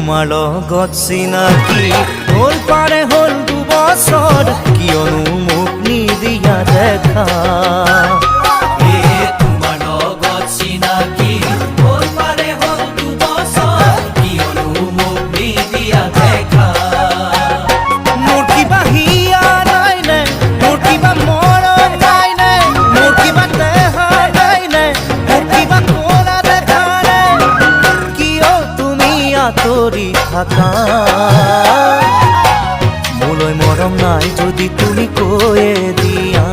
তোমাৰ লগত চিনাকি হ'ল পাৰে হ'ল 2 বছৰ কিয়নো মোক নিদিয়া দেখা তোমাৰ লগত চিনাকি হ'ল পাৰে হ'ল 2 বছৰ কিয়নো মোক নিদিয়া দেখা মোৰ কিবা হিয়া নাই নে মোৰ কিবা মৰম নাই নে মোৰ কিবা দেহা নাই নে মোৰ কিবা কোলা দেখা নে কিয় তুমি আঁতৰি থাকা মোলৈ মৰম নাই যদি তুমি কৈয়ে দিয়া